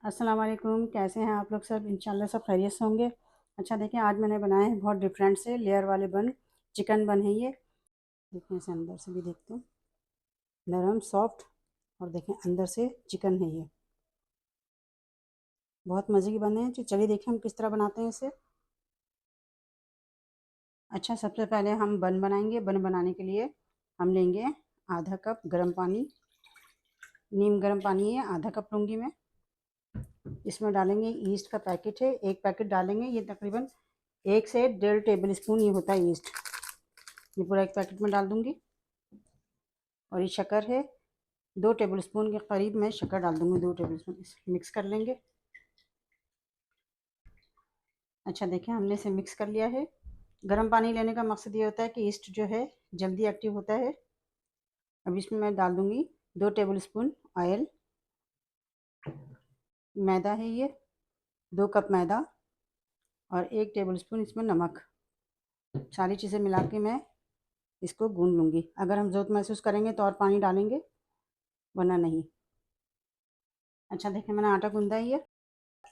अस्सलाम वालेकुम। कैसे हैं आप लोग सब? इंशाल्लाह सब खैरियत से होंगे। अच्छा देखिए, आज मैंने बनाए हैं बहुत डिफरेंट से लेयर वाले बन। चिकन बन है ये। देखें, इसे अंदर से भी देखते हैं, नरम सॉफ्ट। और देखें अंदर से चिकन है ये, बहुत मज़े की बने हैं। तो चलिए देखें हम किस तरह बनाते हैं इसे। अच्छा, सबसे पहले हम बन बनाएंगे। बन बनाने के लिए हम लेंगे आधा कप गर्म पानी। नीम गर्म पानी है, आधा कप लूँगी मैं। इसमें डालेंगे ईस्ट का पैकेट है, एक पैकेट डालेंगे। ये तकरीबन 1 से 1.5 टेबल स्पून ये होता है ईस्ट। ये पूरा एक पैकेट में डाल दूँगी। और ये शक्कर है, 2 टेबल स्पून के करीब मैं शक्कर डाल दूँगी। 2 टेबल स्पून इसे मिक्स कर लेंगे। अच्छा देखिए, हमने इसे मिक्स कर लिया है। गर्म पानी लेने का मकसद ये होता है कि ईस्ट जो है जल्दी एक्टिव होता है। अब इसमें मैं डाल दूँगी 2 टेबल स्पून ऑयल। मैदा है ये, 2 कप मैदा। और 1 टेबल स्पून इसमें नमक। सारी चीज़ें मिला के मैं इसको गूँध लूँगी। अगर हम ज़रूरत महसूस करेंगे तो और पानी डालेंगे, वरना नहीं। अच्छा देखिए, मैंने आटा गूँधा है ये।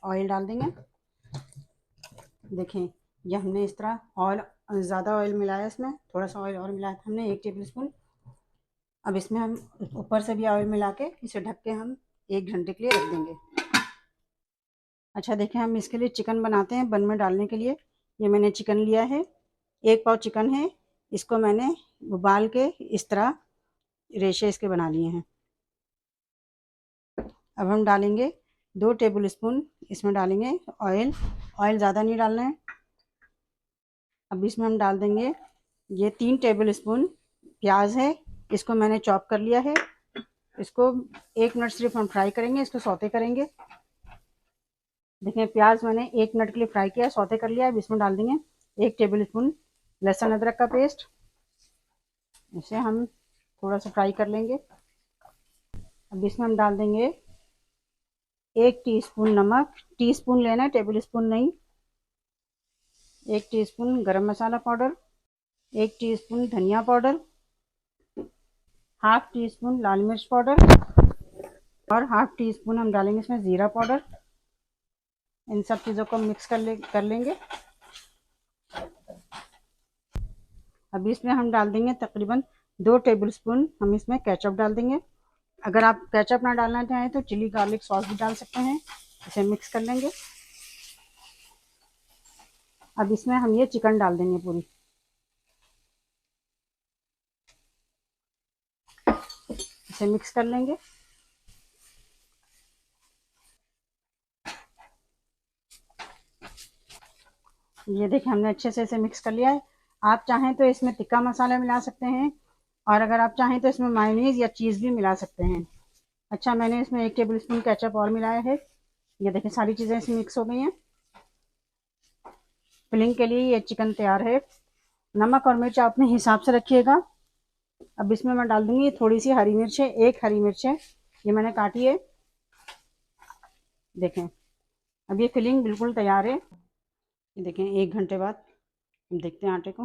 ऑयल डाल देंगे। देखें, ये हमने इस तरह ऑयल, ज़्यादा ऑयल मिलाया इसमें, थोड़ा सा ऑयल और मिलाया था हमने, 1 टेबल स्पून। अब इसमें हम ऊपर से भी ऑयल मिला के इसे ढक के हम 1 घंटे के लिए रख देंगे। अच्छा देखिए, हम इसके लिए चिकन बनाते हैं बन में डालने के लिए। ये मैंने चिकन लिया है, 1 पाव चिकन है। इसको मैंने उबाल के इस तरह रेशे इसके बना लिए हैं। अब हम डालेंगे 2 टेबल स्पून इसमें डालेंगे ऑयल। ऑयल ज़्यादा नहीं डालना है। अब इसमें हम डाल देंगे ये 3 टेबल स्पून प्याज है। इसको मैंने चॉप कर लिया है। इसको 1 मिनट सिर्फ हम फ्राई करेंगे, इसको सौते करेंगे। देखें, प्याज मैंने 1 मिनट के लिए फ्राई किया, सौते कर लिया। अब इसमें डाल देंगे 1 टेबल स्पून लहसुन अदरक का पेस्ट। इसे हम थोड़ा सा फ्राई कर लेंगे। अब इसमें हम डाल देंगे 1 टीस्पून नमक। टीस्पून लेना है, टेबल स्पून नहीं। 1 टीस्पून गरम मसाला पाउडर, 1 टीस्पून धनिया पाउडर, हाफ टी स्पून लाल मिर्च पाउडर, और हाफ टी स्पून हम डालेंगे इसमें ज़ीरा पाउडर। इन सब चीज़ों को मिक्स कर लेंगे। अब इसमें हम डाल देंगे तकरीबन 2 टेबल स्पून हम इसमें केचप डाल देंगे। अगर आप केचप ना डालना चाहें तो चिली गार्लिक सॉस भी डाल सकते हैं। इसे मिक्स कर लेंगे। अब इसमें हम ये चिकन डाल देंगे पूरी। इसे मिक्स कर लेंगे। ये देखिए, हमने अच्छे से इसे मिक्स कर लिया है। आप चाहें तो इसमें टिक्का मसाला मिला सकते हैं, और अगर आप चाहें तो इसमें मायोनीज या चीज़ भी मिला सकते हैं। अच्छा, मैंने इसमें 1 टेबल स्पून केचप और मिलाया है। ये देखिए, सारी चीज़ें इसमें मिक्स हो गई हैं। फिलिंग के लिए ये चिकन तैयार है। नमक और मिर्च आप अपने हिसाब से रखिएगा। अब इसमें मैं डाल दूंगी थोड़ी सी हरी मिर्च है, 1 हरी मिर्च है, ये मैंने काटी है। देखें, अब ये फिलिंग बिल्कुल तैयार है। ये देखें, 1 घंटे बाद हम देखते हैं आटे को।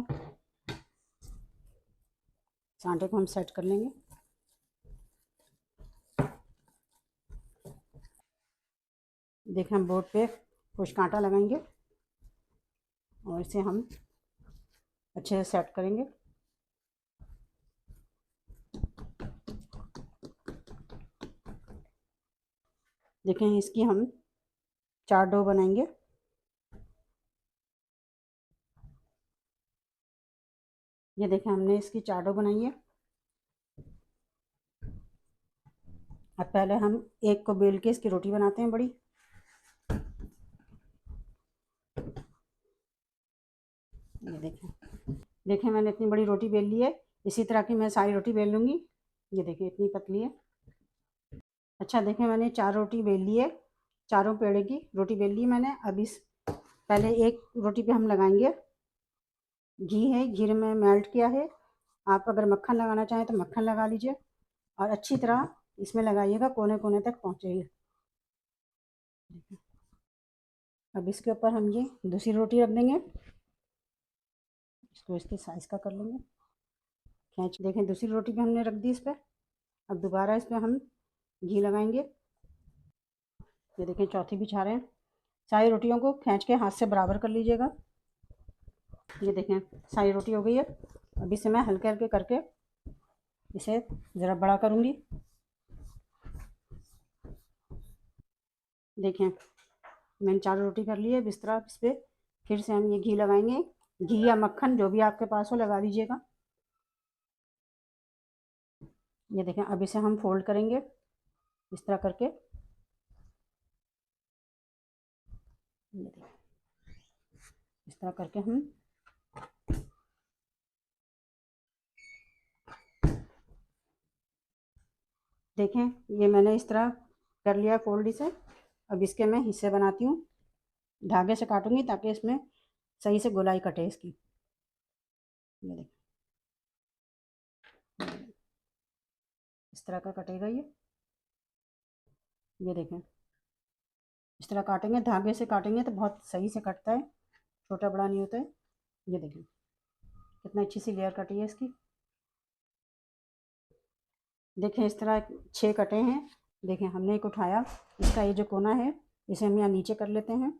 इस आटे को हम सेट कर लेंगे। देखें, हम बोर्ड पे कुछ कांटा लगाएंगे और इसे हम अच्छे से सेट करेंगे। देखें, इसकी हम 4 डो बनाएंगे। ये देखें, हमने इसकी 4 डो बनाई है। अब पहले हम एक को बेल के इसकी रोटी बनाते हैं बड़ी। ये देखें, मैंने इतनी बड़ी रोटी बेल ली है। इसी तरह की मैं सारी रोटी बेल लूँगी। ये देखिए, इतनी पतली है। अच्छा देखें, मैंने 4 रोटी बेल ली है। चारों पेड़े की रोटी बेल ली मैंने। अब इस पहले एक रोटी पे हम लगाएंगे घी है, घी में मेल्ट किया है। आप अगर मक्खन लगाना चाहें तो मक्खन लगा लीजिए, और अच्छी तरह इसमें लगाइएगा, कोने कोने तक पहुँचेगी। अब इसके ऊपर हम ये दूसरी रोटी रख देंगे। इसको इसके साइज़ का कर लेंगे, खींच। देखें, दूसरी रोटी भी हमने रख दी इस पर। अब दोबारा इस पर हम घी लगाएंगे। ये देखें चौथी बिछा रहे हैं। सारी रोटियों को खींच के हाथ से बराबर कर लीजिएगा। ये देखें सारी रोटी हो गई है। अब इसे मैं हल्के हल्के करके इसे ज़रा बड़ा करूँगी। देखें मैंने 4 रोटी कर ली है। इस तरह इस पर फिर से हम ये घी लगाएंगे। घी या मक्खन जो भी आपके पास हो लगा दीजिएगा। ये देखें अब इसे हम फोल्ड करेंगे इस तरह करके। ये देखें इस तरह करके हम देखें ये मैंने इस तरह कर लिया फोल्ड इसे। अब इसके मैं हिस्से बनाती हूँ। धागे से काटूंगी ताकि इसमें सही से गोलाई कटे इसकी। ये देखें इस तरह का कटेगा ये देखें इस तरह काटेंगे। धागे से काटेंगे तो बहुत सही से कटता है, छोटा बड़ा नहीं होता है। ये देखें कितना अच्छी सी लेयर कटी है इसकी। देखें इस तरह 6 कटे हैं। देखें हमने एक उठाया, इसका ये जो कोना है इसे हम यहाँ नीचे कर लेते हैं,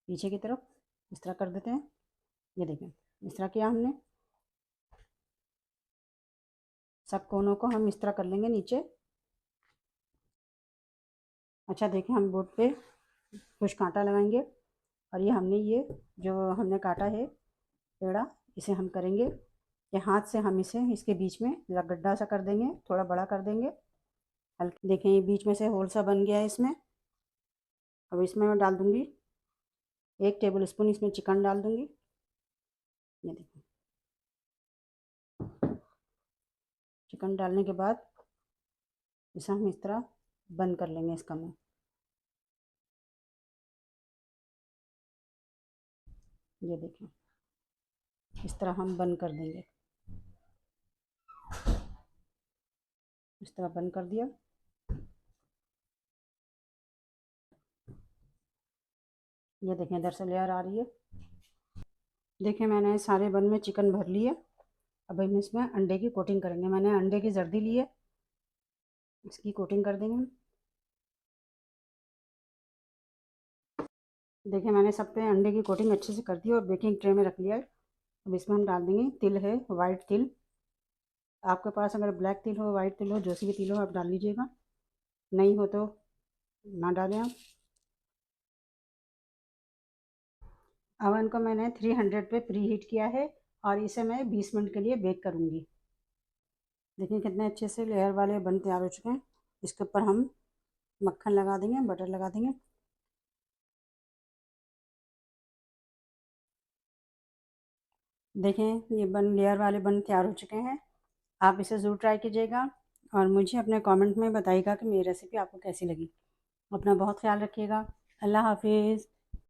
पीछे की तरफ इस तरह कर देते हैं। ये देखें इस तरह किया हमने। सब कोनों को हम इस तरह कर लेंगे नीचे। अच्छा देखें हम बोर्ड पे कुछ कांटा लगाएंगे और ये जो हमने काटा है पेड़ा, इसे हम करेंगे कि हाथ से हम इसे इसके बीच में जरा गड्ढा सा कर देंगे, थोड़ा बड़ा कर देंगे हल्के। देखें ये बीच में से होल सा बन गया है इसमें। अब इसमें मैं डाल दूँगी 1 टेबल स्पून इसमें चिकन डाल दूँगी। ये देखें चिकन डालने के बाद इसे हम इस तरह बंद कर लेंगे इसका मुँह। ये देखें इस तरह हम बंद कर देंगे। इस तरह बंद कर दिया। ये देखें इधर से लेयर आ रही है। देखें मैंने सारे बन में चिकन भर लिया। अब हम इसमें अंडे की कोटिंग करेंगे। मैंने अंडे की जर्दी ली है, इसकी कोटिंग कर देंगे। देखिए मैंने सब पे अंडे की कोटिंग अच्छे से कर दी और बेकिंग ट्रे में रख लिया है। अब इसमें हम डाल देंगे तिल है, वाइट तिल। आपके पास अगर ब्लैक तिल हो, वाइट तिल हो, जो सी भी तिल हो आप डाल लीजिएगा, नहीं हो तो ना डालें आप। अवन को मैंने 300 पे प्री हीट किया है और इसे मैं 20 मिनट के लिए बेक करूँगी। देखिए कितने अच्छे से लेयर वाले बन तैयार हो चुके हैं। इसके ऊपर हम मक्खन लगा देंगे, बटर लगा देंगे। देखें ये बन लेयर वाले बन तैयार हो चुके हैं। आप इसे ज़रूर ट्राई कीजिएगा और मुझे अपने कमेंट में बताइएगा कि मेरी रेसिपी आपको कैसी लगी। अपना बहुत ख्याल रखिएगा। अल्लाह हाफिज़।